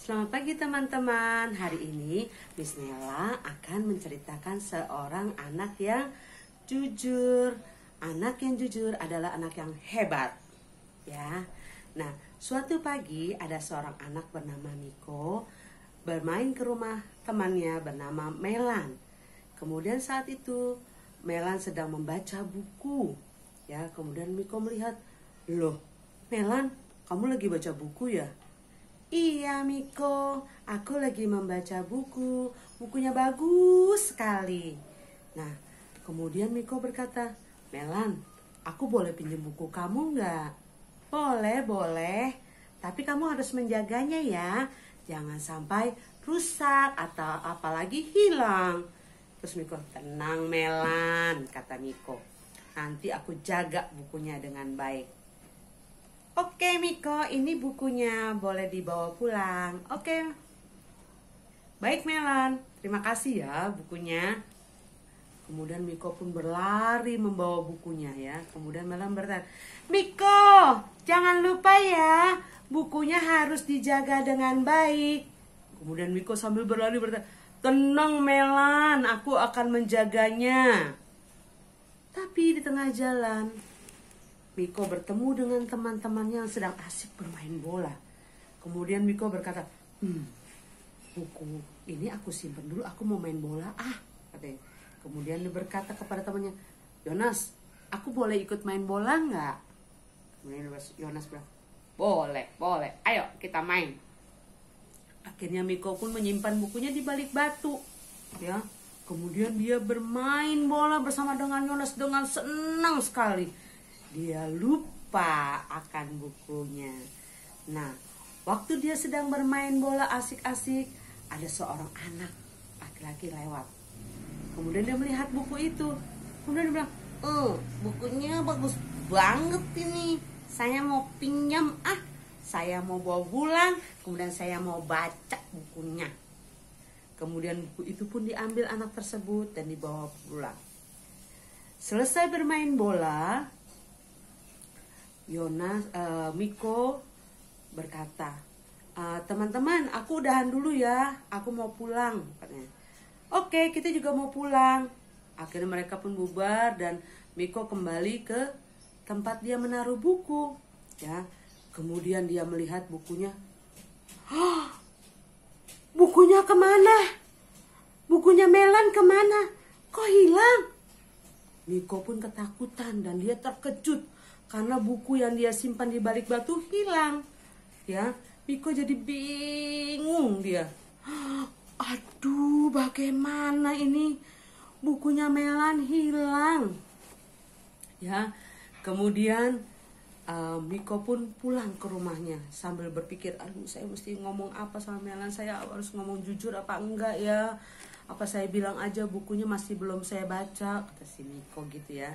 Selamat pagi teman-teman. Hari ini Miss Nela akan menceritakan seorang anak yang jujur. Anak yang jujur adalah anak yang hebat, ya. Nah, suatu pagi ada seorang anak bernama Miko bermain ke rumah temannya bernama Melan. Kemudian saat itu Melan sedang membaca buku, ya. Kemudian Miko melihat, "Loh, Melan, kamu lagi baca buku ya?" "Iya Miko, aku lagi membaca buku. Bukunya bagus sekali." Nah, kemudian Miko berkata, "Melan, aku boleh pinjam buku kamu nggak?" "Boleh, boleh. Tapi kamu harus menjaganya ya. Jangan sampai rusak atau apalagi hilang." Terus Miko, "Tenang Melan," kata Miko. "Nanti aku jaga bukunya dengan baik." "Oke Miko, ini bukunya, boleh dibawa pulang." "Oke. Baik Melan, terima kasih ya bukunya." Kemudian Miko pun berlari membawa bukunya, ya. Kemudian Melan berkata, "Miko, jangan lupa ya, bukunya harus dijaga dengan baik." Kemudian Miko sambil berlari berkata, "Tenang Melan, aku akan menjaganya." Tapi di tengah jalan Miko bertemu dengan teman-temannya yang sedang asik bermain bola. Kemudian Miko berkata, "Buku ini aku simpen dulu, aku mau main bola katanya. Kemudian dia berkata kepada temannya, "Yonas, aku boleh ikut main bola nggak?" Kemudian Yonas bilang, "Boleh, boleh, ayo kita main." Akhirnya Miko pun menyimpan bukunya di balik batu, ya. Kemudian dia bermain bola bersama dengan Yonas dengan senang sekali. Dia lupa akan bukunya. Nah, waktu dia sedang bermain bola asik-asik, ada seorang anak laki-laki lewat. Kemudian dia melihat buku itu. Kemudian dia bilang, bukunya bagus banget ini. Saya mau pinjam, saya mau bawa pulang. Kemudian saya mau baca bukunya." Kemudian buku itu pun diambil anak tersebut dan dibawa pulang. Selesai bermain bola, Miko berkata, "Teman-teman, aku udahan dulu ya, aku mau pulang," katanya. "Oke, kita juga mau pulang." Akhirnya mereka pun bubar dan Miko kembali ke tempat dia menaruh buku, ya. Kemudian dia melihat bukunya. "Bukunya kemana? Bukunya Melan kemana? Kok hilang?" Miko pun ketakutan dan dia terkejut karena buku yang dia simpan di balik batu hilang, ya. Miko jadi bingung dia. "Aduh, bagaimana ini? Bukunya Melan hilang." Ya, kemudian Miko pun pulang ke rumahnya sambil berpikir, "Aduh, saya mesti ngomong apa sama Melan? Saya harus ngomong jujur apa enggak ya? Apa saya bilang aja bukunya masih belum saya baca?" Kata si Miko gitu ya.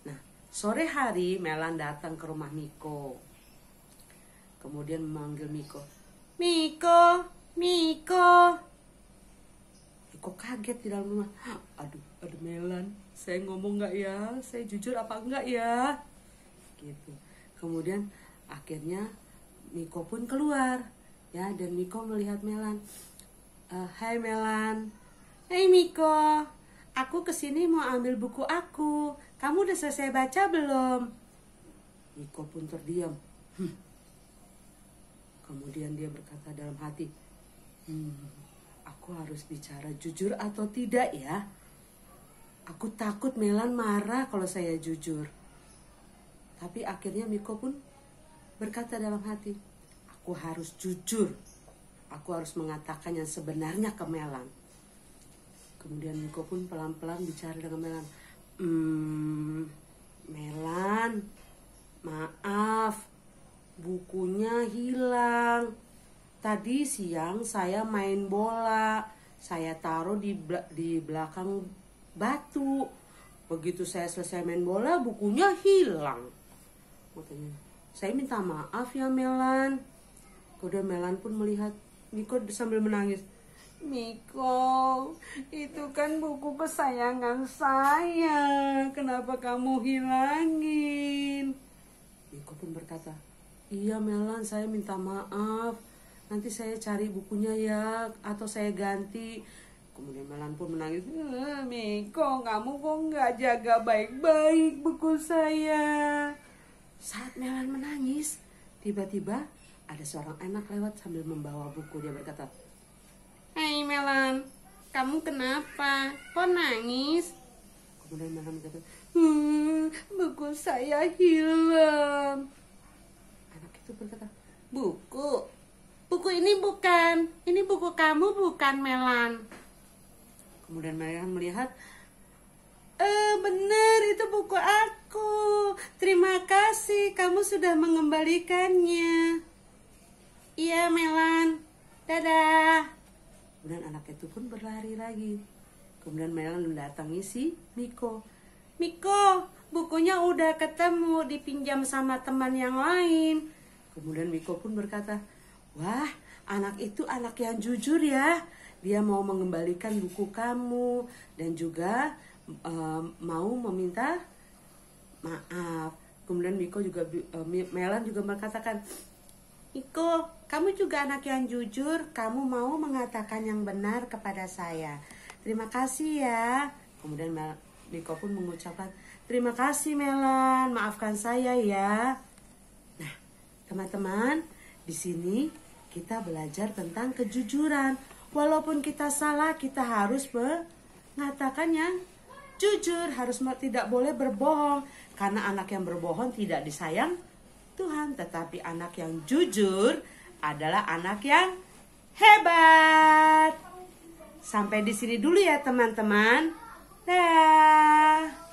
Nah, sore hari Melan datang ke rumah Miko. Kemudian memanggil Miko. "Miko, Miko." Miko kaget di dalam rumah. Aduh Melan, saya ngomong nggak ya? Saya jujur apa enggak ya? Gitu. Kemudian akhirnya Miko pun keluar, ya, dan Miko melihat Melan. "Hai Melan." "Hai Miko, aku kesini mau ambil buku aku. Kamu udah selesai baca belum?" Miko pun terdiam. Kemudian dia berkata dalam hati, "Aku harus bicara jujur atau tidak ya? Aku takut Melan marah kalau saya jujur." Tapi akhirnya Miko pun berkata dalam hati, "Aku harus jujur. Aku harus mengatakan yang sebenarnya ke Melan." Kemudian Miko pun pelan-pelan bicara dengan Melan. "Melan, maaf, bukunya hilang. Tadi siang saya main bola. Saya taruh di belakang batu. Begitu saya selesai main bola, bukunya hilang." Katanya, "Saya minta maaf ya Melan." Kemudian Melan pun melihat Miko sambil menangis. "Miko, itu kan buku kesayangan saya. Kenapa kamu hilangin?" Miko pun berkata, "Iya Melan, saya minta maaf. nanti saya cari bukunya ya, atau saya ganti. Kemudian Melan pun menangis, Miko, kamu kok nggak jaga baik-baik buku saya. Saat Melan menangis, tiba-tiba ada seorang anak lewat sambil membawa buku. Dia berkata, "Hei Melan, kamu kenapa? Kok nangis?" Kemudian Melan berkata, buku saya hilang. Anak itu berkata, Buku ini bukan. Ini buku kamu bukan, Melan." Kemudian Melan melihat, benar, itu buku aku. Terima kasih, kamu sudah mengembalikannya. Iya, Melan. Dadah. Kemudian anak itu pun berlari lagi. Kemudian Melan mendatangi si Miko. "Miko, bukunya udah ketemu, dipinjam sama teman yang lain." Kemudian Miko pun berkata, "Wah, anak itu anak yang jujur ya. Dia mau mengembalikan buku kamu dan juga mau meminta maaf." Kemudian Melan juga mengatakan, "Miko, kamu juga anak yang jujur. Kamu mau mengatakan yang benar kepada saya. Terima kasih ya." Kemudian Miko pun mengucapkan, "Terima kasih Melan, maafkan saya ya." Nah, teman-teman, di sini kita belajar tentang kejujuran. Walaupun kita salah, kita harus mengatakan yang jujur, tidak boleh berbohong. Karena anak yang berbohong tidak disayang Tuhan, tetapi anak yang jujur adalah anak yang hebat. Sampai di sini dulu ya teman-teman. Dah.